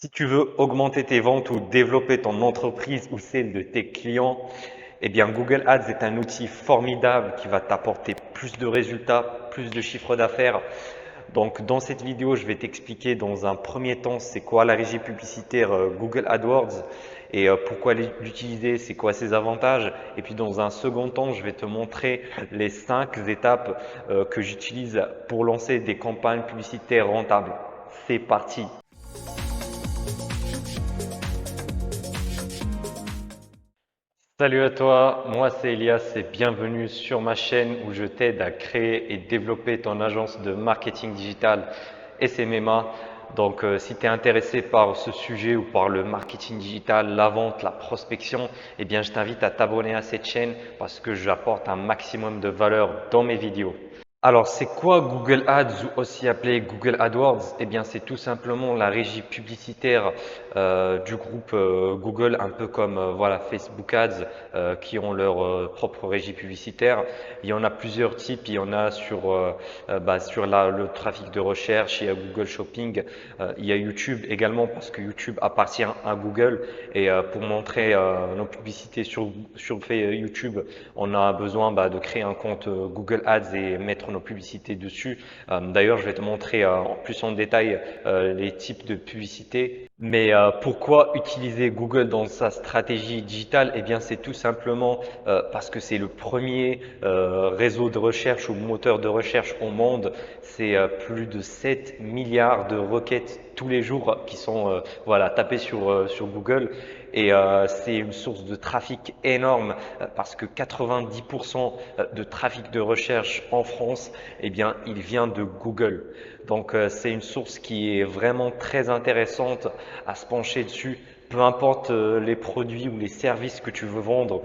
Si tu veux augmenter tes ventes ou développer ton entreprise ou celle de tes clients, eh bien Google Ads est un outil formidable qui va t'apporter plus de résultats, plus de chiffre d'affaires. Donc dans cette vidéo, je vais t'expliquer dans un premier temps c'est quoi la régie publicitaire Google AdWords et pourquoi l'utiliser, c'est quoi ses avantages. Et puis dans un second temps, je vais te montrer les 5 étapes que j'utilise pour lancer des campagnes publicitaires rentables. C'est parti! Salut à toi, moi c'est Elias et bienvenue sur ma chaîne où je t'aide à créer et développer ton agence de marketing digital SMMA. Donc si tu es intéressé par ce sujet ou par le marketing digital, la vente, la prospection, eh bien je t'invite à t'abonner à cette chaîne parce que j'apporte un maximum de valeur dans mes vidéos. Alors, c'est quoi Google Ads ou aussi appelé Google AdWords? Eh bien, c'est tout simplement la régie publicitaire du groupe Google, un peu comme voilà, Facebook Ads qui ont leur propre régie publicitaire. Il y en a plusieurs types. Il y en a sur le trafic de recherche, il y a Google Shopping, il y a YouTube également parce que YouTube appartient à Google et pour montrer nos publicités sur YouTube, on a besoin de créer un compte Google Ads et mettre nos publicités dessus. D'ailleurs, je vais te montrer plus en détail les types de publicités. Mais pourquoi utiliser Google dans sa stratégie digitale? Eh bien, c'est tout simplement parce que c'est le premier réseau de recherche ou moteur de recherche au monde. C'est plus de 7 milliards de requêtes tous les jours qui sont tapées sur Google. Et c'est une source de trafic énorme parce que 90% de trafic de recherche en France, eh bien, il vient de Google. Donc, c'est une source qui est vraiment très intéressante à se pencher dessus, peu importe les produits ou les services que tu veux vendre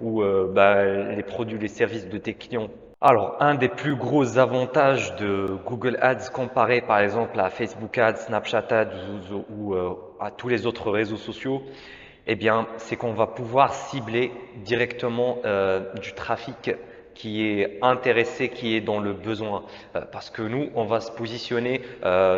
ou les produits, les services de tes clients. Alors, un des plus gros avantages de Google Ads comparé par exemple à Facebook Ads, Snapchat Ads ou à tous les autres réseaux sociaux, eh bien, c'est qu'on va pouvoir cibler directement du trafic qui est intéressé, qui est dans le besoin. Parce que nous, on va se positionner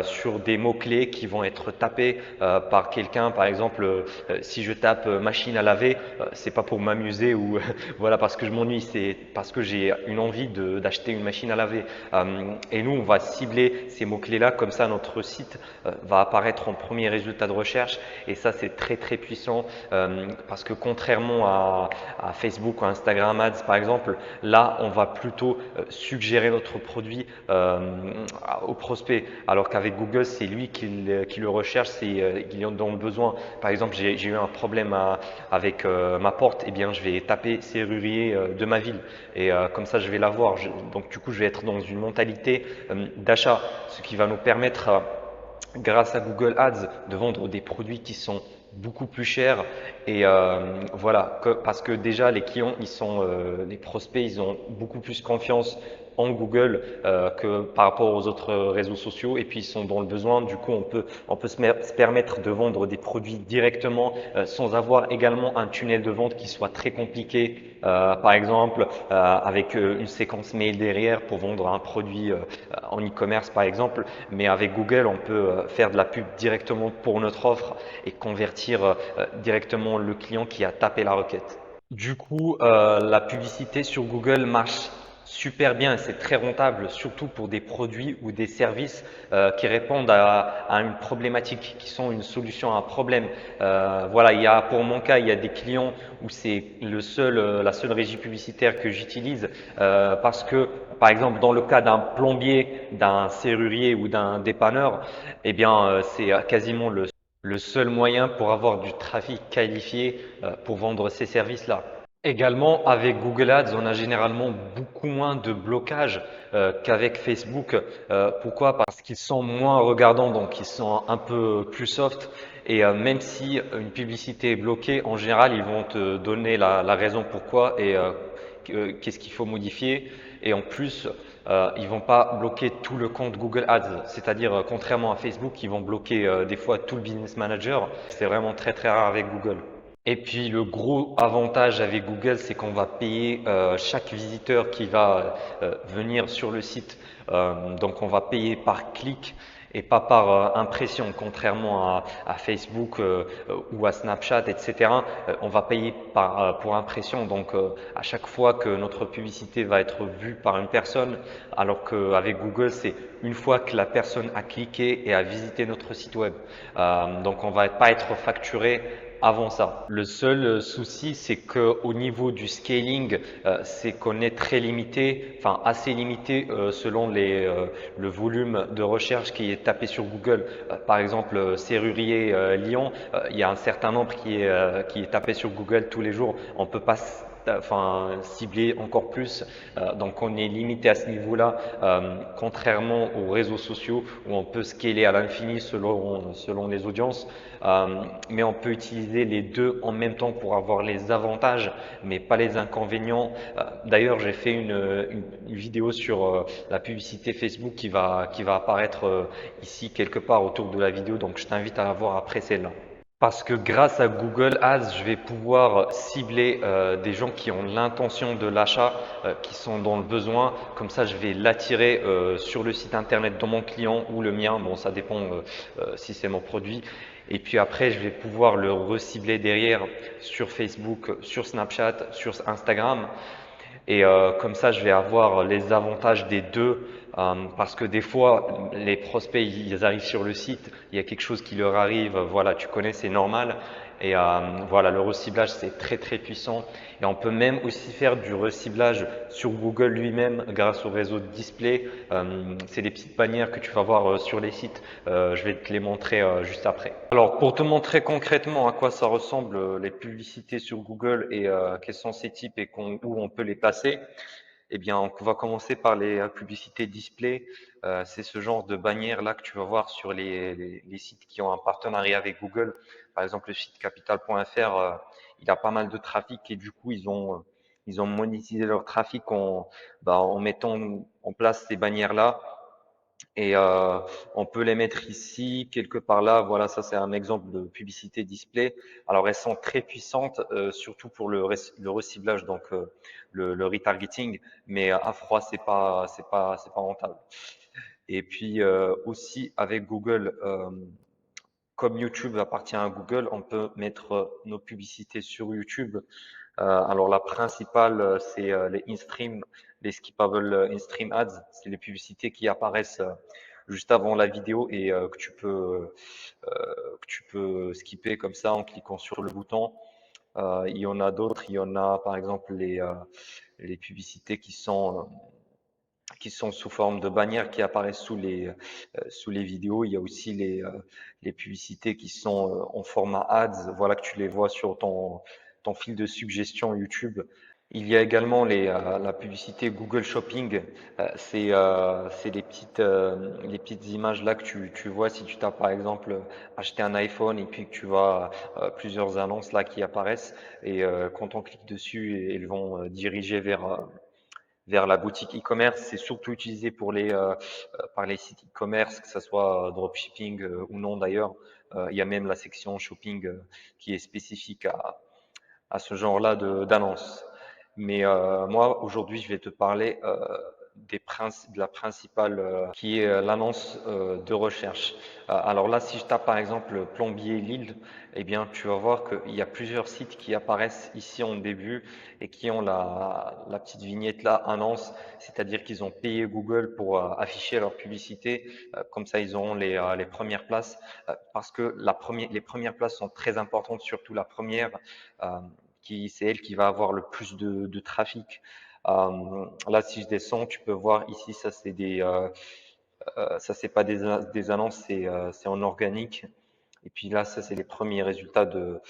sur des mots-clés qui vont être tapés par quelqu'un. Par exemple, si je tape machine à laver, c'est pas pour m'amuser ou voilà parce que je m'ennuie, c'est parce que j'ai une envie d'acheter une machine à laver. Et nous, on va cibler ces mots-clés-là, comme ça notre site va apparaître en premier résultat de recherche. Et ça, c'est très très puissant parce que contrairement à Facebook ou Instagram Ads par exemple, là on va plutôt suggérer notre produit au prospect, alors qu'avec Google, c'est lui qui le recherche, il en a besoin. Par exemple, j'ai eu un problème avec ma porte, et bien je vais taper serrurier de ma ville et comme ça je vais l'avoir. Donc du coup, je vais être dans une mentalité d'achat, ce qui va nous permettre grâce à Google Ads de vendre des produits qui sont beaucoup plus chers et parce que déjà les clients les prospects ils ont beaucoup plus confiance en Google que par rapport aux autres réseaux sociaux et puis ils sont dans le besoin. Du coup, on peut se permettre de vendre des produits directement sans avoir également un tunnel de vente qui soit très compliqué. Par exemple, avec une séquence mail derrière pour vendre un produit en e-commerce par exemple. Mais avec Google, on peut faire de la pub directement pour notre offre et convertir directement le client qui a tapé la requête. Du coup, la publicité sur Google marche super bien et c'est très rentable, surtout pour des produits ou des services qui répondent à une problématique, qui sont une solution à un problème. Pour mon cas, il y a des clients où c'est la seule régie publicitaire que j'utilise parce que, par exemple, dans le cas d'un plombier, d'un serrurier ou d'un dépanneur, eh bien, c'est quasiment le seul moyen pour avoir du trafic qualifié pour vendre ces services-là. Également, avec Google Ads, on a généralement beaucoup moins de blocage qu'avec Facebook. Pourquoi? Parce qu'ils sont moins regardants, donc ils sont un peu plus soft. Et même si une publicité est bloquée, en général, ils vont te donner la raison pourquoi et qu'est-ce qu'il faut modifier. Et en plus, ils vont pas bloquer tout le compte Google Ads. C'est-à-dire, contrairement à Facebook, ils vont bloquer des fois tout le Business Manager. C'est vraiment très très rare avec Google. Et puis le gros avantage avec Google, c'est qu'on va payer chaque visiteur qui va venir sur le site. Donc on va payer par clic et pas par impression, contrairement à Facebook ou à Snapchat, etc. On va payer pour impression, donc à chaque fois que notre publicité va être vue par une personne, alors qu'avec Google, c'est une fois que la personne a cliqué et a visité notre site web. Donc on va pas être facturé avant ça. Le seul souci, c'est qu'au niveau du scaling, c'est qu'on est très limité, enfin assez limité selon le volume de recherche qui est tapé sur Google. Par exemple, serrurier Lyon, il y a un certain nombre qui est tapé sur Google tous les jours. On peut pas cibler encore plus. Donc on est limité à ce niveau-là, contrairement aux réseaux sociaux où on peut scaler à l'infini selon les audiences. Mais on peut utiliser les deux en même temps pour avoir les avantages, mais pas les inconvénients. D'ailleurs, j'ai fait une vidéo sur la publicité Facebook qui va apparaître ici quelque part autour de la vidéo, donc je t'invite à la voir après celle-là. Parce que grâce à Google Ads, je vais pouvoir cibler des gens qui ont l'intention de l'achat, qui sont dans le besoin. Comme ça, je vais l'attirer sur le site internet de mon client ou le mien. Bon, ça dépend si c'est mon produit. Et puis après, je vais pouvoir le recibler derrière sur Facebook, sur Snapchat, sur Instagram. Et comme ça, je vais avoir les avantages des deux parce que des fois, les prospects, ils arrivent sur le site, il y a quelque chose qui leur arrive, voilà, tu connais, c'est normal. Et voilà, le reciblage, c'est très très puissant. Et on peut même aussi faire du reciblage sur Google lui-même grâce au réseau de display. C'est des petites bannières que tu vas voir sur les sites. Je vais te les montrer juste après. Alors, pour te montrer concrètement à quoi ça ressemble les publicités sur Google et quels sont ces types et où on peut les placer, eh bien, on va commencer par les publicités display. C'est ce genre de bannière là que tu vas voir sur les sites qui ont un partenariat avec Google. Par exemple, le site capital.fr, il a pas mal de trafic et du coup, ils ont monétisé leur trafic en mettant en place ces bannières là. Et on peut les mettre ici, quelque part là. Voilà, ça c'est un exemple de publicité display. Alors elles sont très puissantes, surtout pour le reciblage, donc le retargeting. Mais à froid, c'est pas rentable. Et puis aussi avec Google, comme YouTube appartient à Google, on peut mettre nos publicités sur YouTube. Alors la principale, c'est les in-stream, les skippable in-stream ads. C'est les publicités qui apparaissent juste avant la vidéo et que tu peux skipper comme ça en cliquant sur le bouton. Il y en a d'autres. Il y en a par exemple les publicités qui sont sous forme de bannières qui apparaissent sous les vidéos. Il y a aussi les publicités qui sont en format ads. Voilà que tu les vois sur ton fil de suggestion YouTube. Il y a également la publicité Google Shopping. C'est les petites images là que tu vois si tu tapes par exemple acheter un iPhone et puis que tu vois plusieurs annonces là qui apparaissent et quand on clique dessus, elles vont diriger vers la boutique e-commerce. C'est surtout utilisé par les sites e-commerce, que ce soit dropshipping ou non d'ailleurs. Il y a même la section shopping qui est spécifique à ce genre-là d'annonces. Mais moi, aujourd'hui, je vais te parler de la principale qui est l'annonce de recherche. Alors là, si je tape par exemple plombier Lille, eh bien, tu vas voir qu'il y a plusieurs sites qui apparaissent ici en début et qui ont la petite vignette là, annonce, c'est-à-dire qu'ils ont payé Google pour afficher leur publicité. Comme ça, ils auront les premières places parce que les premières places sont très importantes, surtout la première. Euh, c'est elle qui va avoir le plus de trafic. Là, si je descends, tu peux voir ici, ça c'est pas des annonces, c'est en organique. Et puis là, ça c'est les premiers résultats de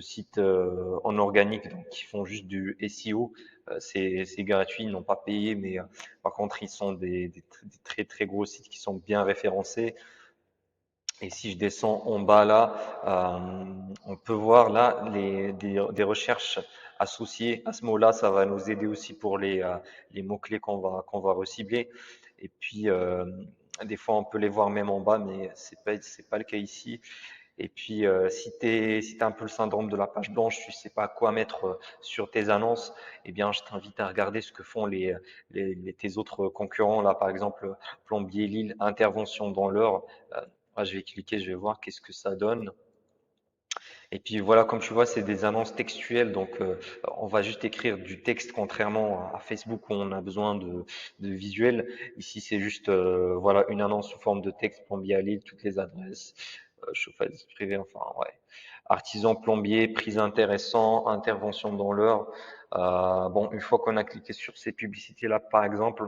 sites en organique, donc qui font juste du SEO. C'est gratuit, ils n'ont pas payé, mais par contre, ils sont des très très gros sites qui sont bien référencés. Et si je descends en bas là, on peut voir là des recherches associées à ce mot-là. Ça va nous aider aussi pour les mots-clés qu'on va recibler. Et puis, des fois, on peut les voir même en bas, mais c'est pas le cas ici. Et puis, si t'as un peu le syndrome de la page blanche, tu sais pas quoi mettre sur tes annonces, eh bien, je t'invite à regarder ce que font tes autres concurrents. Là, par exemple, Plombier Lille, intervention dans l'heure. Là, je vais cliquer, je vais voir qu'est-ce que ça donne. Et puis voilà, comme tu vois, c'est des annonces textuelles, donc on va juste écrire du texte, contrairement à Facebook où on a besoin de visuels. Ici, c'est juste voilà une annonce sous forme de texte, plombier à Lille, toutes les adresses, chauffage privé, enfin ouais. Artisan plombier, prix intéressant, intervention dans l'heure. Bon, une fois qu'on a cliqué sur ces publicités-là, par exemple,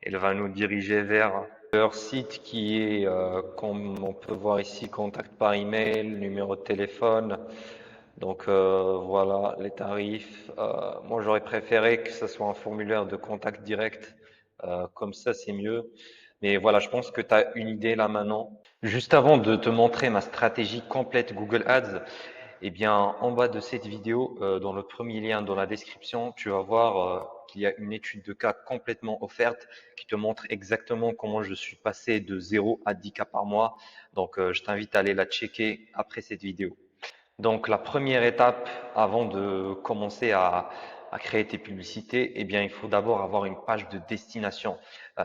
elle va nous diriger vers leur site qui est, comme on peut voir ici, contact par email, numéro de téléphone. Donc voilà les tarifs. Moi j'aurais préféré que ce soit un formulaire de contact direct. Comme ça c'est mieux. Mais voilà, je pense que tu as une idée là maintenant. Juste avant de te montrer ma stratégie complète Google Ads, eh bien, en bas de cette vidéo, dans le premier lien dans la description, tu vas voir qu'il y a une étude de cas complètement offerte qui te montre exactement comment je suis passé de 0 à 10 cas par mois. Donc, je t'invite à aller la checker après cette vidéo. Donc, la première étape avant de commencer à créer tes publicités, eh bien, il faut d'abord avoir une page de destination.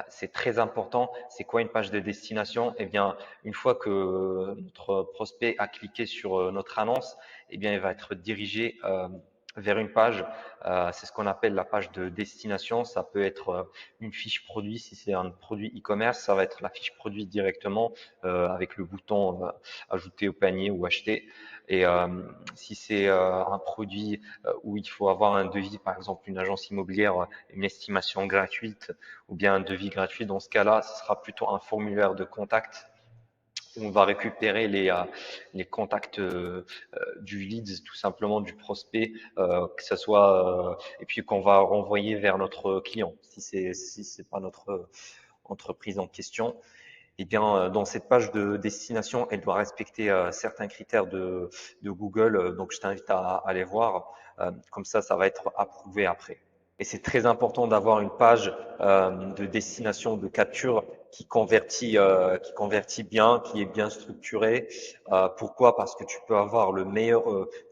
C'est très important. C'est quoi une page de destination? Eh bien, une fois que notre prospect a cliqué sur notre annonce, eh bien, il va être dirigé vers une page. C'est ce qu'on appelle la page de destination. Ça peut être une fiche produit. Si c'est un produit e-commerce, ça va être la fiche produit directement avec le bouton ajouter au panier ou acheter. Et si c'est un produit où il faut avoir un devis, par exemple une agence immobilière, une estimation gratuite ou bien un devis gratuit, dans ce cas-là, ce sera plutôt un formulaire de contact où on va récupérer les contacts du leads, tout simplement du prospect, que ce soit et puis qu'on va renvoyer vers notre client si c'est pas notre entreprise en question. Eh bien, dans cette page de destination, elle doit respecter certains critères de Google. Donc, je t'invite à aller voir. Comme ça va être approuvé après. Et c'est très important d'avoir une page de destination, de capture qui convertit bien, qui est bien structurée. Pourquoi? Parce que tu peux avoir le meilleur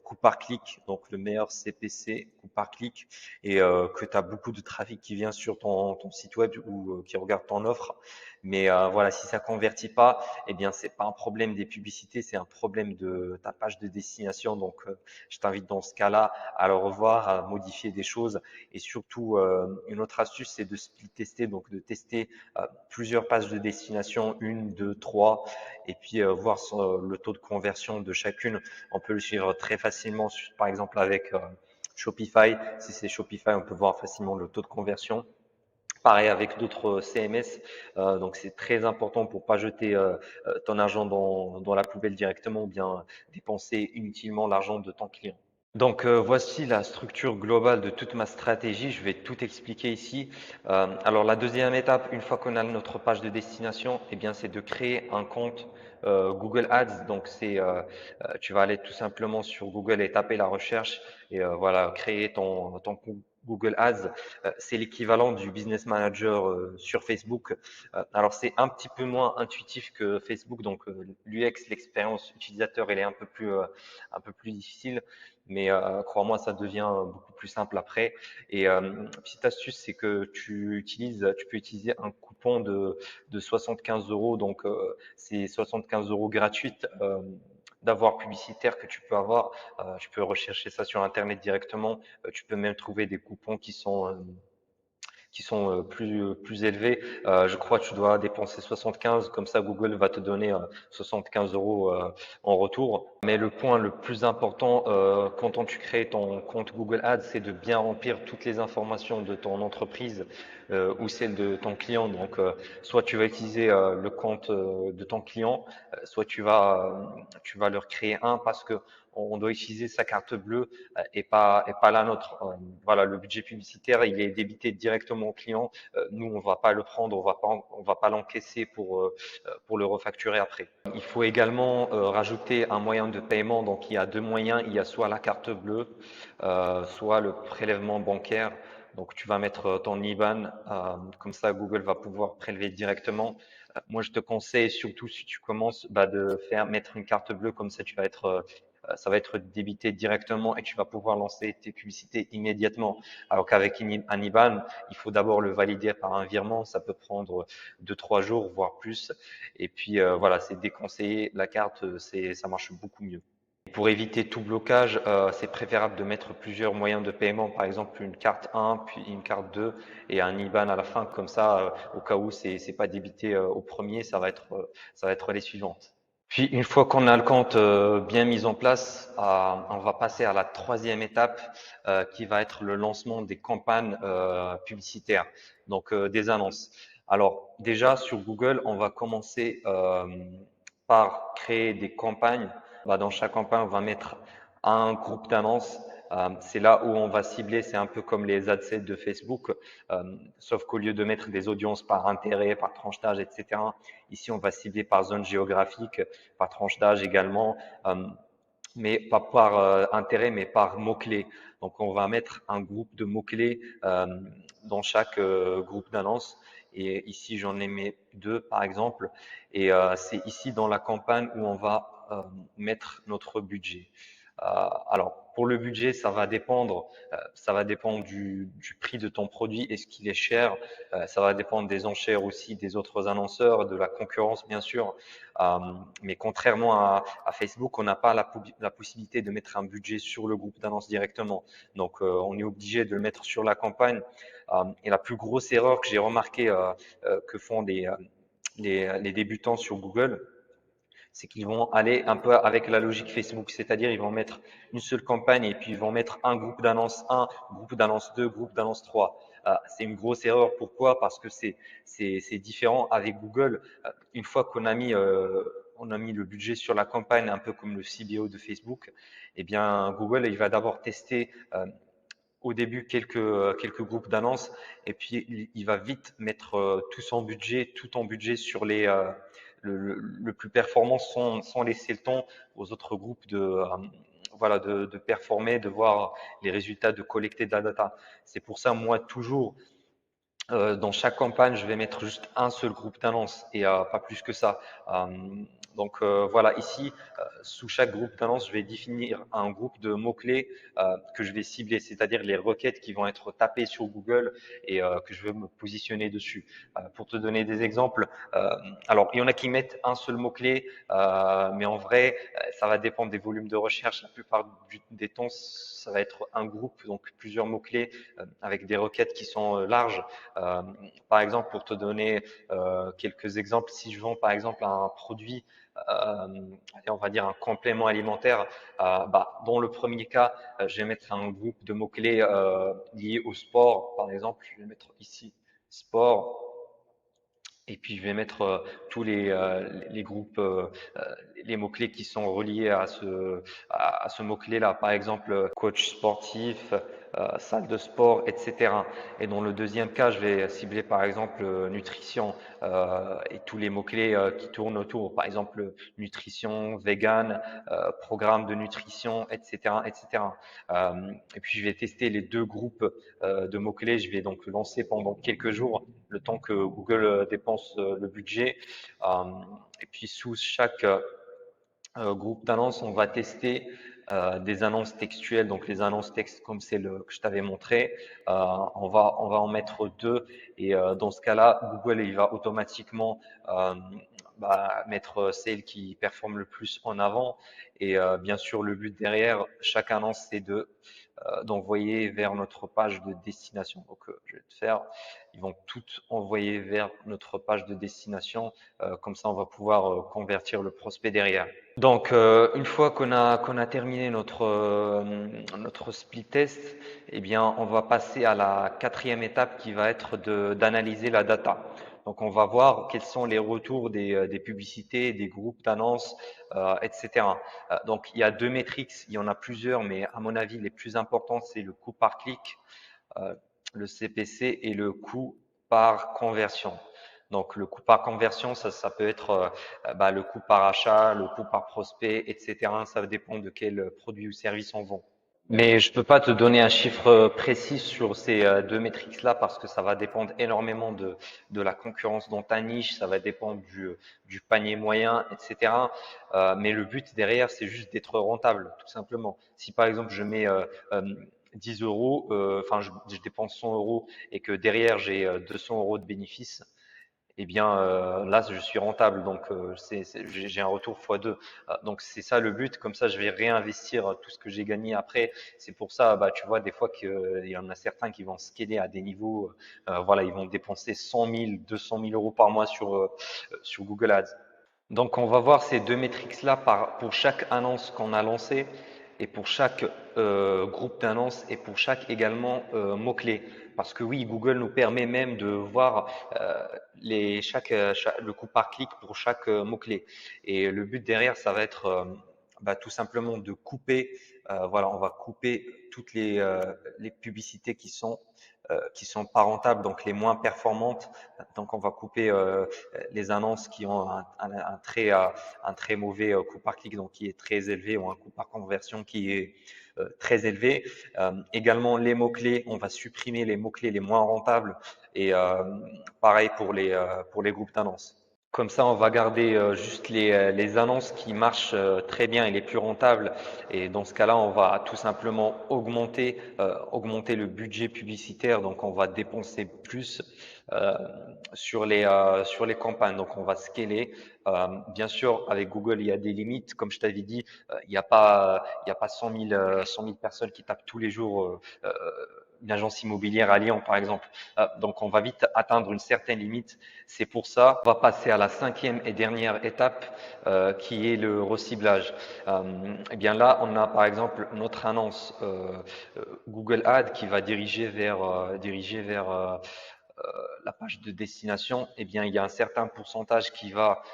coût par clic, donc le meilleur CPC, coût par clic, et que tu as beaucoup de trafic qui vient sur ton site web ou qui regarde ton offre. Mais voilà, si ça convertit pas, eh bien c'est pas un problème des publicités, c'est un problème de ta page de destination. Donc je t'invite dans ce cas-là à le revoir, à modifier des choses. Et surtout, une autre astuce, c'est de split tester, donc de tester plusieurs pages de destination, une, deux, trois, et puis voir le taux de conversion de chacune. On peut le suivre très facilement, par exemple avec Shopify. Si c'est Shopify, on peut voir facilement le taux de conversion. Pareil avec d'autres CMS, donc c'est très important pour pas jeter ton argent dans la poubelle directement ou bien dépenser inutilement l'argent de ton client. Donc voici la structure globale de toute ma stratégie. Je vais tout expliquer ici. Alors la deuxième étape, une fois qu'on a notre page de destination, eh bien c'est de créer un compte Google Ads. Donc tu vas aller tout simplement sur Google et taper la recherche et voilà créer ton compte Google Ads. C'est l'équivalent du Business Manager sur Facebook. Alors c'est un petit peu moins intuitif que Facebook. Donc l'UX, l'expérience utilisateur, elle est un peu plus difficile. Mais crois-moi, ça devient beaucoup plus simple après. Et petite astuce, c'est que tu peux utiliser un coupon de 75 euros. Donc, c'est 75 euros gratuites d'avoir publicitaire que tu peux avoir. Tu peux rechercher ça sur Internet directement. Tu peux même trouver des coupons qui sont plus élevés. Je crois que tu dois dépenser 75, comme ça Google va te donner 75 euros en retour. Mais le point le plus important quand tu crées ton compte Google Ads, c'est de bien remplir toutes les informations de ton entreprise ou celle de ton client. Donc, soit tu vas utiliser le compte de ton client, soit tu vas leur créer un parce que on doit utiliser sa carte bleue et pas la nôtre. Voilà, le budget publicitaire, il est débité directement au client. Nous, on va pas le prendre, on va pas l'encaisser pour le refacturer après. Il faut également rajouter un moyen de paiement. Donc, il y a deux moyens. Il y a soit la carte bleue, soit le prélèvement bancaire. Donc, tu vas mettre ton IBAN, comme ça Google va pouvoir prélever directement. Moi, je te conseille surtout si tu commences de mettre une carte bleue comme ça, ça va être débité directement et tu vas pouvoir lancer tes publicités immédiatement. Alors qu'avec un IBAN, il faut d'abord le valider par un virement, ça peut prendre 2, 3 jours, voire plus. Et puis voilà, c'est déconseillé. La carte, ça marche beaucoup mieux. Pour éviter tout blocage, c'est préférable de mettre plusieurs moyens de paiement, par exemple une carte 1, puis une carte 2 et un IBAN à la fin. Comme ça, au cas où c'est pas débité au premier, ça va être les suivantes. Puis une fois qu'on a le compte bien mis en place, on va passer à la troisième étape qui va être le lancement des campagnes publicitaires, donc des annonces. Alors déjà sur Google, on va commencer par créer des campagnes. Dans chaque campagne, on va mettre un groupe d'annonces. C'est là où on va cibler, c'est un peu comme les ad sets de Facebook, sauf qu'au lieu de mettre des audiences par intérêt, par tranche d'âge, etc., ici on va cibler par zone géographique, par tranche d'âge également, mais pas par intérêt, mais par mots-clés. Donc on va mettre un groupe de mots-clés dans chaque groupe d'annonces. Et ici, j'en ai mis 2, par exemple. Et c'est ici dans la campagne où on va mettre notre budget. Alors, pour le budget, ça va dépendre du prix de ton produit. Est-ce qu'il est cher? Ça va dépendre des enchères aussi des autres annonceurs, de la concurrence, bien sûr. Mais contrairement à Facebook, on n'a pas la possibilité de mettre un budget sur le groupe d'annonces directement. Donc, on est obligé de le mettre sur la campagne. Et la plus grosse erreur que j'ai remarqué que font les débutants sur Google, c'est qu'ils vont aller un peu avec la logique Facebook, c'est-à-dire ils vont mettre une seule campagne et puis ils vont mettre un groupe d'annonce 1, groupe d'annonce 2, groupe d'annonce 3. C'est une grosse erreur. Pourquoi? Parce que c'est différent avec Google. Une fois on a mis le budget sur la campagne, un peu comme le CBO de Facebook, eh bien Google il va d'abord tester au début quelques groupes d'annonces et puis il va vite mettre tout en budget sur le plus performant sans laisser le temps aux autres groupes de performer, de voir les résultats, de collecter de la data. C'est pour ça, moi, toujours, dans chaque campagne, je vais mettre juste un seul groupe d'annonces et pas plus que ça. Donc voilà, ici, sous chaque groupe d'annonces, je vais définir un groupe de mots-clés que je vais cibler, c'est-à-dire les requêtes qui vont être tapées sur Google et que je vais me positionner dessus. Pour te donner des exemples, alors il y en a qui mettent un seul mot-clé, mais en vrai, ça va dépendre des volumes de recherche. La plupart des temps, ça va être un groupe, donc plusieurs mots-clés avec des requêtes qui sont larges. Euh, Par exemple, pour te donner quelques exemples, si je vends par exemple un produit, on va dire un complément alimentaire, dans le premier cas, je vais mettre un groupe de mots-clés liés au sport, par exemple, je vais mettre ici sport, et puis je vais mettre tous les groupes, les mots-clés qui sont reliés à ce mot-clé-là. Par exemple, coach sportif, salle de sport, etc. Et dans le deuxième cas, je vais cibler par exemple nutrition et tous les mots-clés qui tournent autour. Par exemple, nutrition, vegan, programme de nutrition, etc., etc. Et puis je vais tester les deux groupes de mots-clés. Je vais donc lancer pendant quelques jours le temps que Google dépense le budget. Euh, et puis sous chaque groupe d'annonces, on va tester des annonces textuelles, donc les annonces texte comme c'est le que je t'avais montré. On va en mettre 2 et dans ce cas-là, Google il va automatiquement euh, mettre celle qui performe le plus en avant. Et bien sûr, le but derrière chaque annonce, c'est d'envoyer vers notre page de destination. Donc, je vais te faire, ils vont toutes envoyer vers notre page de destination. Comme ça, on va pouvoir convertir le prospect derrière. Donc, une fois qu'on a terminé notre split test, eh bien, on va passer à la quatrième étape qui va être d'analyser la data. Donc, on va voir quels sont les retours des publicités, des groupes d'annonces, etc. Donc, il y a deux métriques, il y en a plusieurs, mais à mon avis, les plus importantes, c'est le coût par clic, euh, le CPC et le coût par conversion. Donc, le coût par conversion, ça peut être le coût par achat, le coût par prospect, etc. Ça dépend de quel produit ou service on vend. Mais je peux pas te donner un chiffre précis sur ces deux métriques-là parce que ça va dépendre énormément de la concurrence dans ta niche, ça va dépendre du panier moyen, etc. Mais le but derrière, c'est juste d'être rentable, tout simplement. Si par exemple je mets 10 euros, enfin je dépense 100 euros et que derrière j'ai 200 euros de bénéfice, eh bien là je suis rentable, donc j'ai un retour x2. Donc c'est ça le but, comme ça je vais réinvestir tout ce que j'ai gagné après. C'est pour ça, bah, tu vois, des fois qu'il y en a certains qui vont scaler à des niveaux, voilà, ils vont dépenser 100 000, 200 000 euros par mois sur Google Ads. Donc, on va voir ces deux métriques-là pour chaque annonce qu'on a lancée et pour chaque groupe d'annonces et pour chaque également mot-clé. Parce que oui, Google nous permet même de voir le coût par clic pour chaque mot-clé. Et le but derrière, ça va être bah, tout simplement de couper, voilà, on va couper toutes les publicités qui sont pas rentables, donc les moins performantes. Donc, on va couper les annonces qui ont un très mauvais coût par clic, donc qui est très élevé, ou un coût par conversion qui est très élevé. Également, les mots-clés, on va supprimer les mots-clés les moins rentables et pareil pour les groupes d'annonces. Comme ça, on va garder juste les annonces qui marchent très bien et les plus rentables. Et dans ce cas-là, on va tout simplement augmenter le budget publicitaire. Donc, on va dépenser plus euh, sur les campagnes. Donc, on va scaler. Bien sûr, avec Google, il y a des limites. Comme je t'avais dit, il y a pas 100 000 personnes qui tapent tous les jours une agence immobilière à Lyon, par exemple. Donc, on va vite atteindre une certaine limite. C'est pour ça qu'on va passer à la cinquième et dernière étape qui est le reciblage. Eh bien là, on a par exemple notre annonce Google Ads qui va diriger vers la page de destination. Eh bien, il y a un certain pourcentage qui va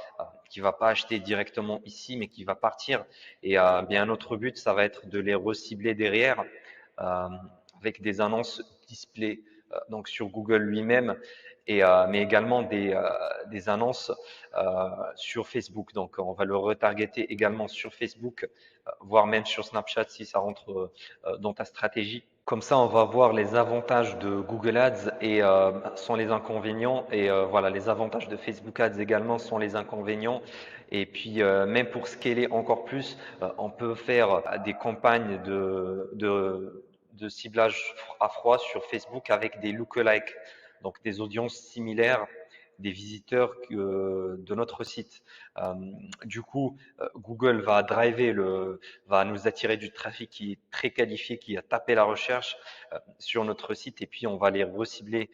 pas acheter directement ici, mais qui va partir. Et bien un autre but, ça va être de les recibler derrière euh, avec des annonces display donc sur Google lui-même et mais également des annonces sur Facebook. Donc on va le retargeter également sur Facebook, voire même sur Snapchat si ça rentre dans ta stratégie. Comme ça, on va voir les avantages de Google Ads et sont les inconvénients. Et voilà, les avantages de Facebook Ads également sont les inconvénients. Et puis, même pour scaler encore plus, on peut faire des campagnes de ciblage à froid sur Facebook avec des lookalikes, donc des audiences similaires des visiteurs de notre site. Euh, du coup, Google va nous attirer du trafic qui est très qualifié, qui a tapé la recherche sur notre site, et puis on va les recibler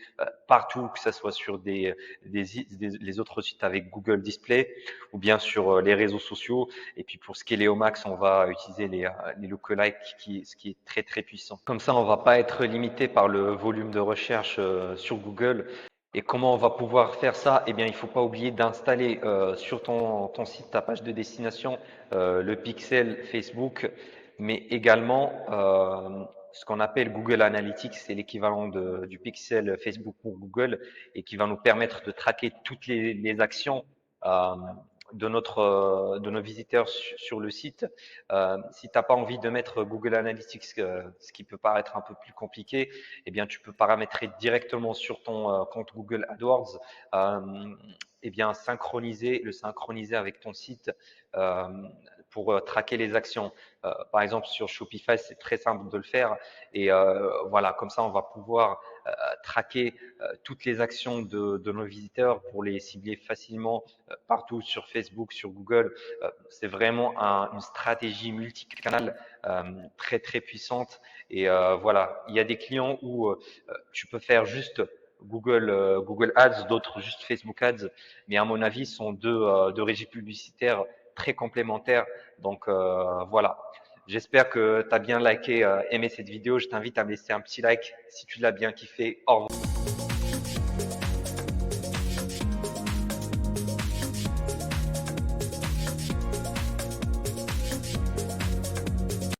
partout, que ce soit sur les autres sites avec Google Display ou bien sur les réseaux sociaux. Et puis pour scaler au max, on va utiliser les lookalikes, ce qui est très très puissant. Comme ça, on va pas être limité par le volume de recherche sur Google. Et comment on va pouvoir faire ça? Eh bien, il ne faut pas oublier d'installer sur ton site, ta page de destination, le pixel Facebook, mais également ce qu'on appelle Google Analytics, c'est l'équivalent du pixel Facebook pour Google et qui va nous permettre de traquer toutes les actions euh, de nos visiteurs sur le site. Si tu n'as pas envie de mettre Google Analytics, ce qui peut paraître un peu plus compliqué, eh bien, tu peux paramétrer directement sur ton compte Google AdWords, eh bien, synchroniser avec ton site euh, pour traquer les actions. Par exemple, sur Shopify, c'est très simple de le faire. Et voilà, comme ça, on va pouvoir traquer toutes les actions de nos visiteurs pour les cibler facilement partout sur Facebook, sur Google. C'est vraiment une stratégie multicanal très très puissante. Et voilà, il y a des clients où tu peux faire juste Google Ads, d'autres juste Facebook Ads, mais à mon avis, ce sont deux régies publicitaires très complémentaires. Donc voilà. J'espère que tu as bien liké, aimé cette vidéo. Je t'invite à me laisser un petit like si tu l'as bien kiffé. Au revoir.